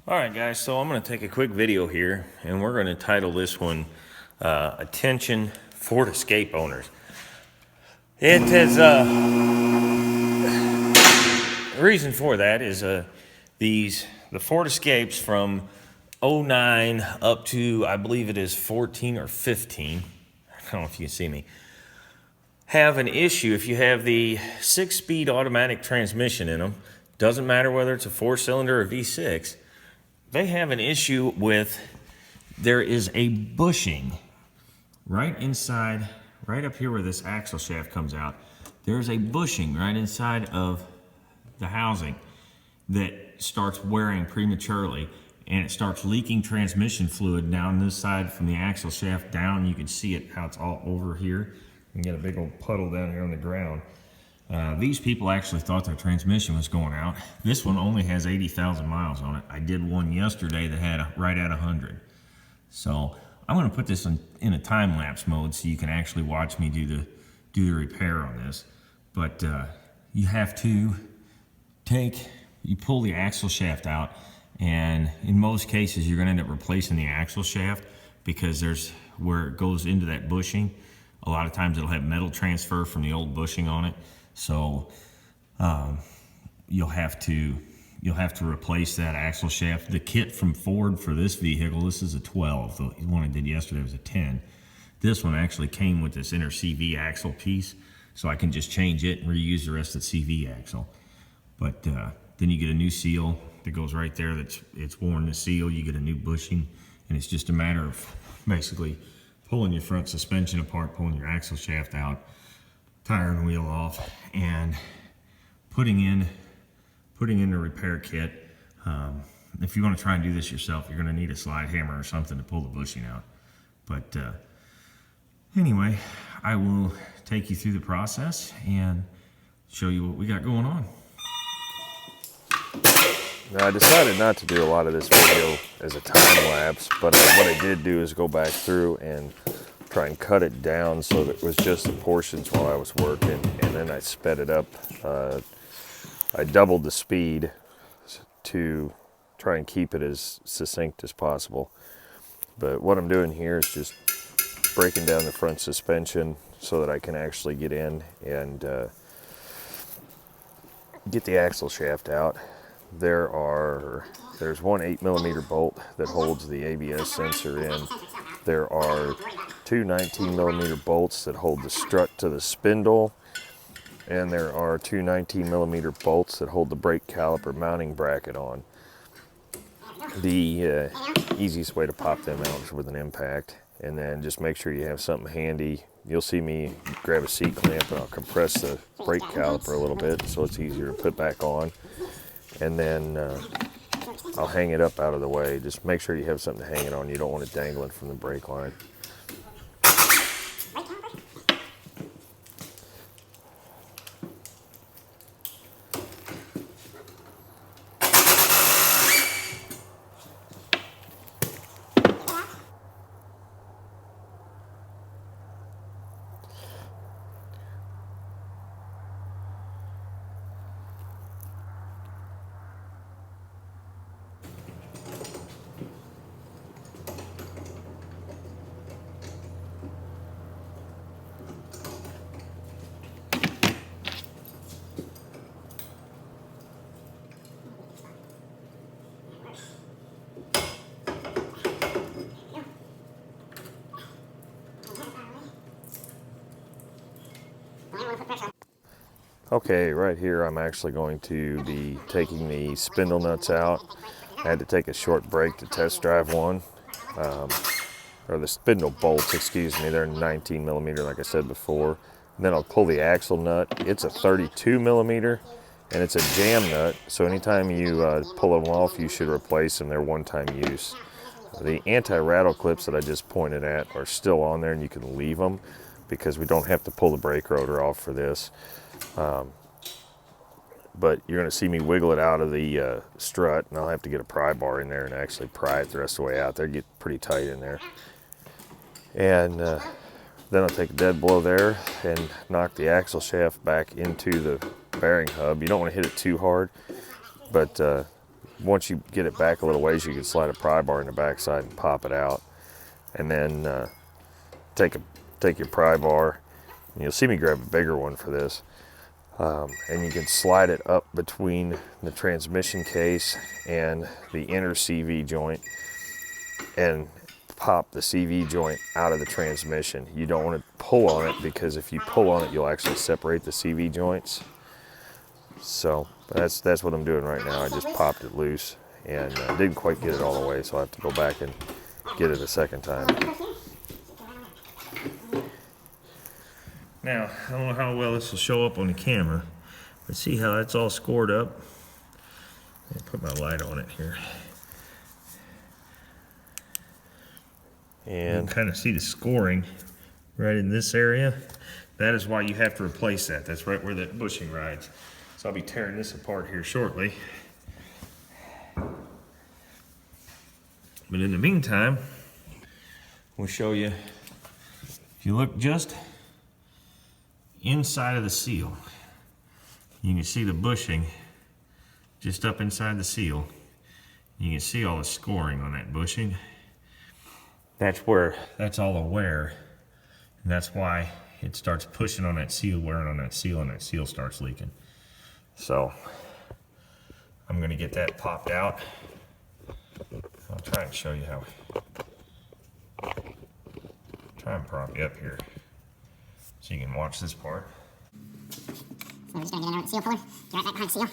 Alright guys, so I'm going to take a quick video here and we're going to title this one Attention Ford Escape Owners. It is, the reason for that is the Ford Escapes from 09 up to, I believe it is 14 or 15, I don't know if you can see me, have an issue if you have the 6-speed automatic transmission in them. Doesn't matter whether it's a 4-cylinder or V6. They have an issue with, there is a bushing right inside, right up here where this axle shaft comes out. There's a bushing right inside of the housing that starts wearing prematurely, and it starts leaking transmission fluid down this side from the axle shaft down. You can see it, how it's all over here. You can get a big old puddle down here on the ground. These people actually thought their transmission was going out. This one only has 80,000 miles on it. I did one yesterday that had right at 100. So I'm going to put this in a time-lapse mode so you can actually watch me do the repair on this. But you have to you pull the axle shaft out, and in most cases you're going to end up replacing the axle shaft because there's where it goes into that bushing. A lot of times it'll have metal transfer from the old bushing on it. So you'll have to replace that axle shaft. The kit from Ford for this vehicle, this is a 12. The one I did yesterday was a 10. This one actually came with this inner CV axle piece, so I can just change it and reuse the rest of the CV axle. But then you get a new seal that goes right there. It's worn the seal. You get a new bushing, and it's just a matter of basically pulling your front suspension apart, pulling your axle shaft out, tire and wheel off, and putting in the repair kit. If you want to try and do this yourself, you're going to need a slide hammer or something to pull the bushing out. But anyway, I will take you through the process and show you what we got going on. Now, I decided not to do a lot of this video as a time lapse, but what I did do is go back through and try and cut it down so that it was just the portions while I was working, and then I sped it up. I doubled the speed to try and keep it as succinct as possible. But what I'm doing here is just breaking down the front suspension so that I can actually get in and get the axle shaft out. There's one 8mm bolt that holds the ABS sensor in. There are two 19mm bolts that hold the strut to the spindle, and there are two 19mm bolts that hold the brake caliper mounting bracket on. The easiest way to pop them out is with an impact, and then just make sure you have something handy. You'll see me grab a C-clamp and I'll compress the brake caliper a little bit so it's easier to put back on, and then I'll hang it up out of the way. Just make sure you have something to hang it on. You don't want it dangling from the brake line. Okay, right here I'm actually going to be taking the spindle nuts out. I had to take a short break to test drive one, or the spindle bolts, excuse me. They're 19mm like I said before. And then I'll pull the axle nut. It's a 32mm and it's a jam nut, so anytime you pull them off you should replace them. They're one-time use. The anti-rattle clips that I just pointed at are still on there, and you can leave them because we don't have to pull the brake rotor off for this. But you're going to see me wiggle it out of the strut, and I'll have to get a pry bar in there and actually pry it the rest of the way out. They get pretty tight in there. And then I'll take a dead blow there and knock the axle shaft back into the bearing hub. You don't want to hit it too hard, but once you get it back a little ways, you can slide a pry bar in the backside and pop it out. And then take your pry bar, and you'll see me grab a bigger one for this. And you can slide it up between the transmission case and the inner CV joint and pop the CV joint out of the transmission. You don't want to pull on it, because if you pull on it, you'll actually separate the CV joints. So that's what I'm doing right now. I just popped it loose and didn't quite get it all the way, so I have to go back and get it a second time. Now, I don't know how well this will show up on the camera, but see how that's all scored up? I'll put my light on it here. And you can kind of see the scoring right in this area. That is why you have to replace that. That's right where that bushing rides. So I'll be tearing this apart here shortly. But in the meantime, we'll show you, if you look just inside of the seal, you can see the bushing just up inside the seal. You can see all the scoring on that bushing. That's all the wear, and that's why it starts pushing on that seal, wearing on that seal, and that seal starts leaking. So I'm going to get that popped out. I'll try and show you how. Try and prop you up here so you can watch this part. So we're just going to get in there with the seal puller, get right back behind the seal.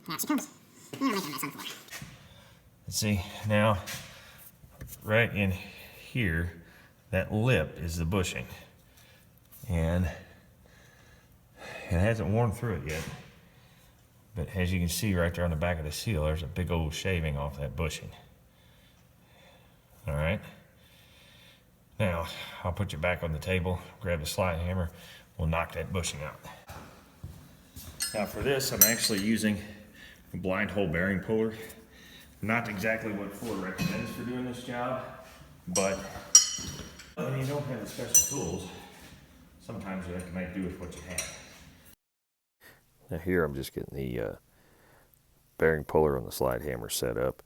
And out she comes. And we're making a mess on the floor. Let's see, now, right in here, that lip is the bushing. And it hasn't worn through it yet. But as you can see right there on the back of the seal, there's a big old shaving off that bushing. All right. Now, I'll put you back on the table, grab the slide hammer, we'll knock that bushing out. Now for this, I'm actually using a blind hole bearing puller. Not exactly what Ford recommends for doing this job, but when you don't have the special tools, sometimes you have to make do with what you have. now here I'm just getting the bearing puller on the slide hammer set up.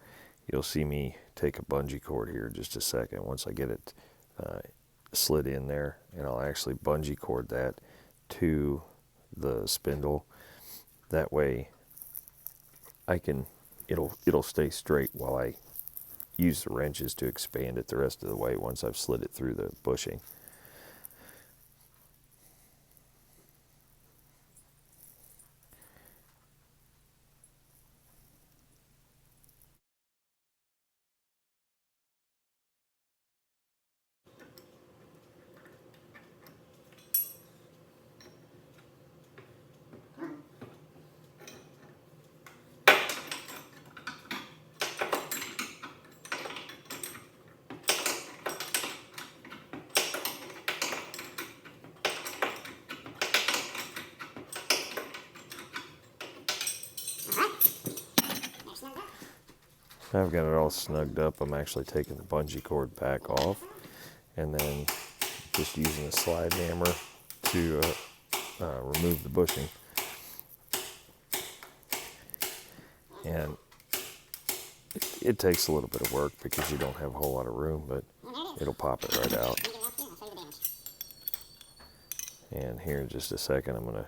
You'll see me take a bungee cord here in just a second once I get it slid in there, and I'll actually bungee cord that to the spindle. That way it'll stay straight while I use the wrenches to expand it the rest of the way once I've slid it through the bushing. Now I've got it all snugged up. I'm actually taking the bungee cord back off and then just using the slide hammer to remove the bushing. And it takes a little bit of work because you don't have a whole lot of room, but it'll pop it right out. And here in just a second, I'm going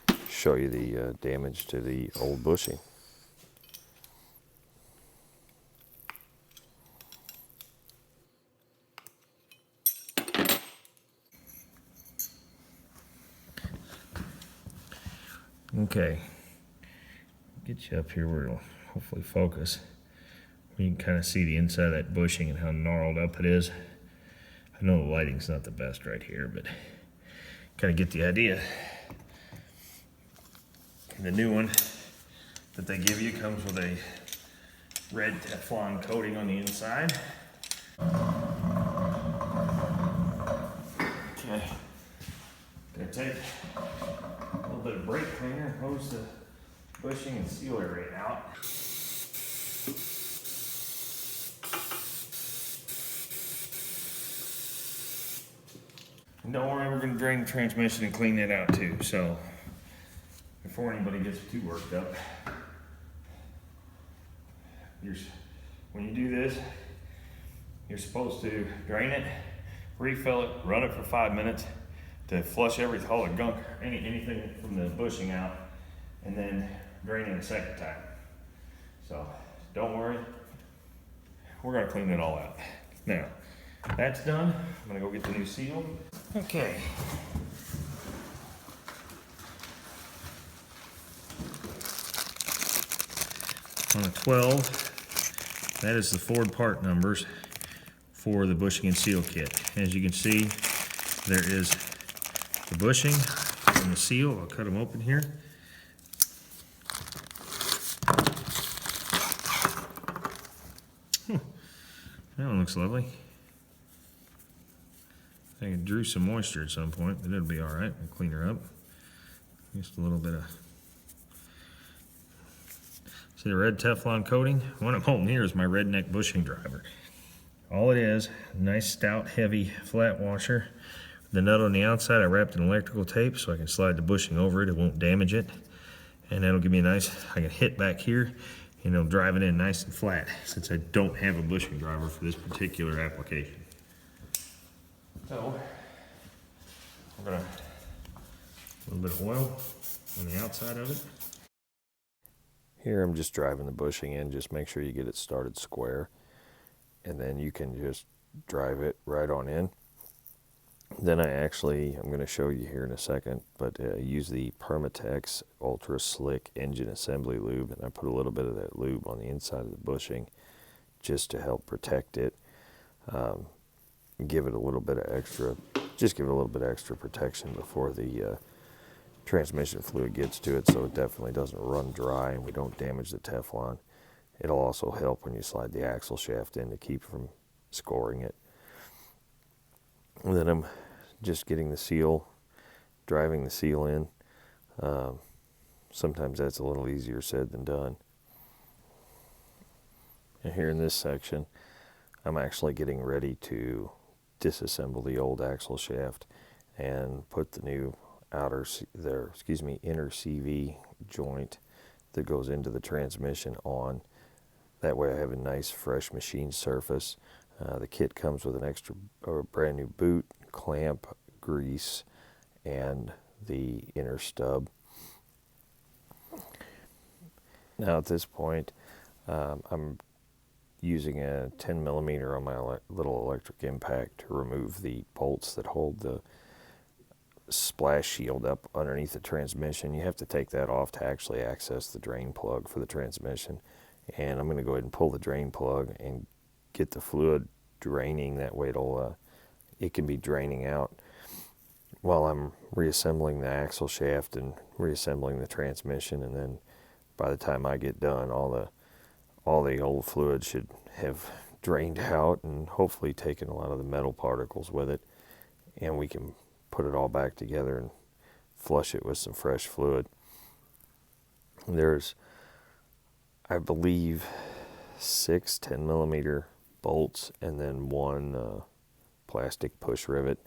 to show you the damage to the old bushing. Okay, get you up here where it'll hopefully focus. You can kind of see the inside of that bushing and how gnarled up it is. I know the lighting's not the best right here, but kind of get the idea. And the new one that they give you comes with a red Teflon coating on the inside. Okay, gonna take a little bit of brake cleaner, hose the bushing and seal area out. And don't worry, we're going to drain the transmission and clean it out too. So before anybody gets too worked up, when you do this, you're supposed to drain it, refill it, run it for 5 minutes to flush all the gunk, anything from the bushing out, and then drain it a second time. So don't worry, we're gonna clean it all out. Now, that's done. I'm gonna go get the new seal. Okay. On a 12, that is the Ford part numbers for the bushing and seal kit. As you can see, there is the bushing and the seal. I'll cut them open here. That one looks lovely. I think it drew some moisture at some point, but it'll be all right. We'll clean her up. Just a little bit of... See the red Teflon coating? What I'm holding here is my redneck bushing driver. All it is, nice stout heavy flat washer. The nut on the outside I wrapped in electrical tape so I can slide the bushing over it. It won't damage it. And that'll give me a nice, I can hit back here and it'll drive it in nice and flat since I don't have a bushing driver for this particular application. So, we're gonna, a little bit of oil on the outside of it. Here I'm just driving the bushing in, just make sure you get it started square. And then you can just drive it right on in. Then I'm going to show you here in a second, but use the Permatex Ultra Slick Engine Assembly Lube, and I put a little bit of that lube on the inside of the bushing just to help protect it. Give it a little bit of extra, just give it a little bit of extra protection before the transmission fluid gets to it, so it definitely doesn't run dry and we don't damage the Teflon. It'll also help when you slide the axle shaft in to keep from scoring it. And then I'm just getting the seal, driving the seal in. Sometimes that's a little easier said than done. And here in this section, I'm actually getting ready to disassemble the old axle shaft and put the new inner CV joint that goes into the transmission on. That way I have a nice fresh machine surface. The kit comes with an extra or brand new boot, clamp, grease, and the inner stub. Now at this point, I'm using a 10 millimeter on my little electric impact to remove the bolts that hold the splash shield up underneath the transmission. You have to take that off to actually access the drain plug for the transmission. And I'm going to go ahead and pull the drain plug and get the fluid draining. That way it can be draining out while I'm reassembling the axle shaft and reassembling the transmission. And then by the time I get done, all the old fluid should have drained out and hopefully taken a lot of the metal particles with it, and we can put it all back together and flush it with some fresh fluid. There's, I believe, 6 10 millimeter bolts and then one plastic push rivet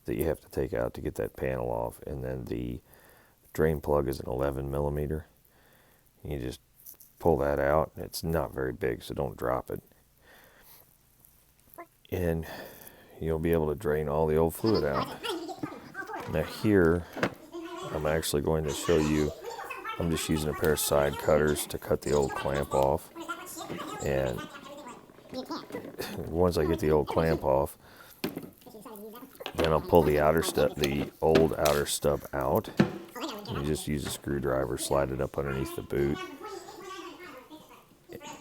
that you have to take out to get that panel off, and then the drain plug is an 11 millimeter. You just pull that out. It's not very big, so don't drop it, and you'll be able to drain all the old fluid out. Now here I'm actually going to show you, I'm just using a pair of side cutters to cut the old clamp off, and once I get the old clamp off, then I'll pull the old outer stub out. You just use a screwdriver, slide it up underneath the boot,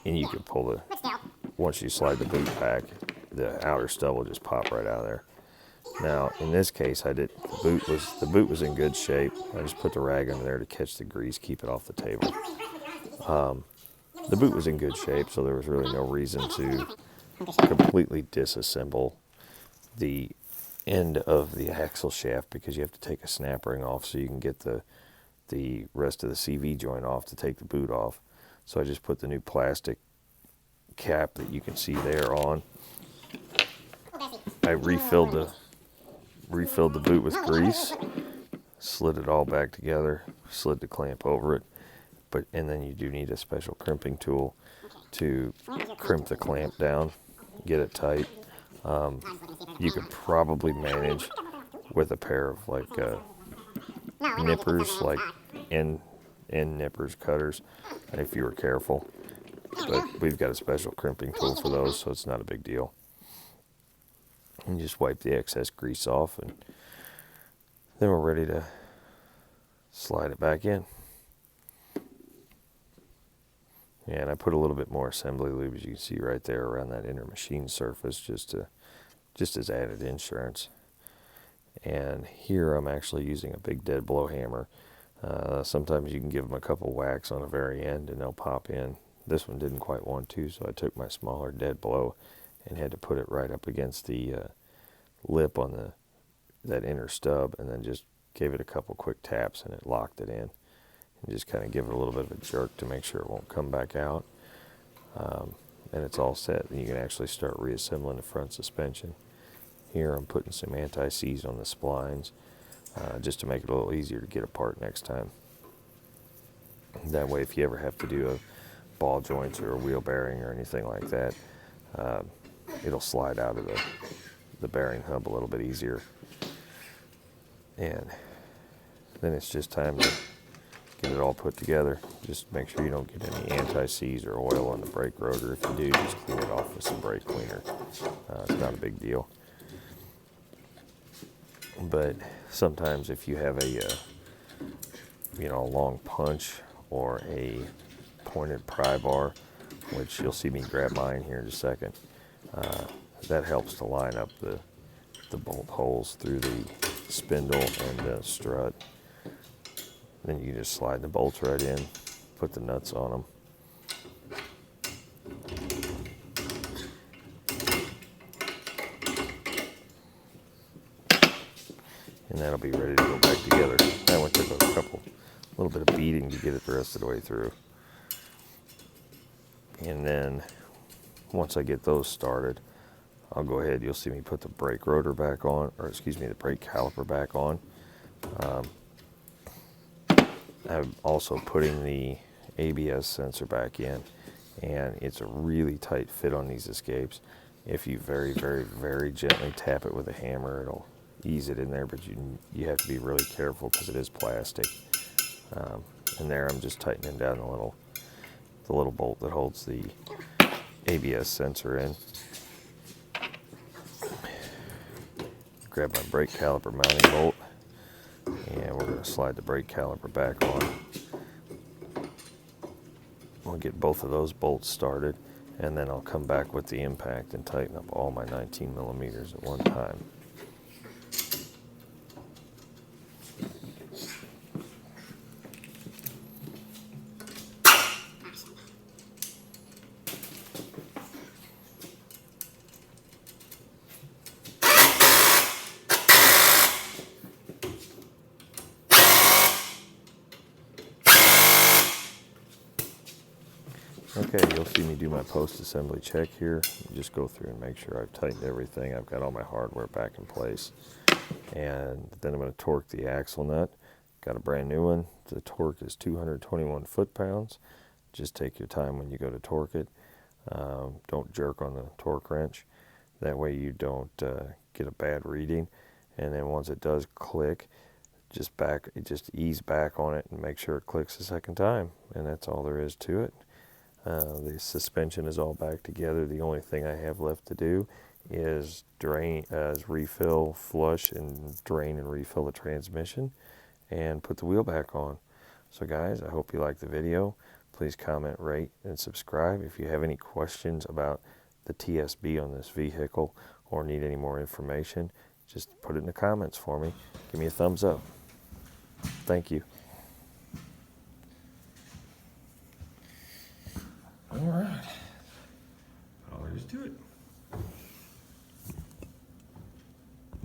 and you can pull once you slide the boot back, the outer stub will just pop right out of there. Now in this case, the boot was in good shape. I just put the rag under there to catch the grease, keep it off the table. The boot was in good shape, so there was really no reason to completely disassemble the end of the axle shaft, because you have to take a snap ring off so you can get the rest of the CV joint off to take the boot off. So I just put the new plastic cap that you can see there on. I refilled the boot with grease, slid it all back together, slid the clamp over it, and then you do need a special crimping tool to crimp the clamp down, get it tight. You could probably manage with a pair of like nippers, like end nippers, cutters, if you were careful. But we've got a special crimping tool for those, so it's not a big deal. And just wipe the excess grease off, and then we're ready to slide it back in. And I put a little bit more assembly lube, as you can see right there, around that inner machine surface, just as added insurance. And here I'm actually using a big dead blow hammer. Sometimes you can give them a couple whacks on the very end and they'll pop in. This one didn't quite want to, so I took my smaller dead blow and had to put it right up against the lip on that inner stub, and then just gave it a couple quick taps and it locked it in. And just kind of give it a little bit of a jerk to make sure it won't come back out. And it's all set. And you can actually start reassembling the front suspension. Here I'm putting some anti-seize on the splines, just to make it a little easier to get apart next time. That way, if you ever have to do a ball joints or a wheel bearing or anything like that, it'll slide out of the bearing hub a little bit easier. And then it's just time to get it all put together. Just make sure you don't get any anti-seize or oil on the brake rotor. If you do, just clean it off with some brake cleaner. It's not a big deal. But sometimes if you have a long punch or a pointed pry bar, which you'll see me grab mine here in just a second, that helps to line up the bolt holes through the spindle and the strut. Then you just slide the bolts right in, put the nuts on them. And that'll be ready to go back together. That one took a little bit of beating to get it the rest of the way through. And then once I get those started, I'll go ahead, you'll see me put the brake rotor back on, or excuse me, the brake caliper back on. I'm also putting the ABS sensor back in, and it's a really tight fit on these escapes. If you very, very, very gently tap it with a hammer, it'll ease it in there, but you have to be really careful because it is plastic. And there I'm just tightening down the little bolt that holds the ABS sensor in. Grab my brake caliper mounting bolt, and we're going to slide the brake caliper back on. We'll get both of those bolts started, and then I'll come back with the impact and tighten up all my 19 millimeters at one time. Okay, you'll see me do my post-assembly check here. Just go through and make sure I've tightened everything. I've got all my hardware back in place. And then I'm going to torque the axle nut. Got a brand new one. The torque is 221 foot-pounds. Just take your time when you go to torque it. Don't jerk on the torque wrench. That way you don't get a bad reading. And then once it does click, just ease back on it and make sure it clicks the second time. And that's all there is to it. The suspension is all back together. The only thing I have left to do is refill, flush, and drain and refill the transmission and put the wheel back on. So guys, I hope you liked the video. Please comment, rate, and subscribe. If you have any questions about the TSB on this vehicle or need any more information, just put it in the comments for me. Give me a thumbs up. Thank you.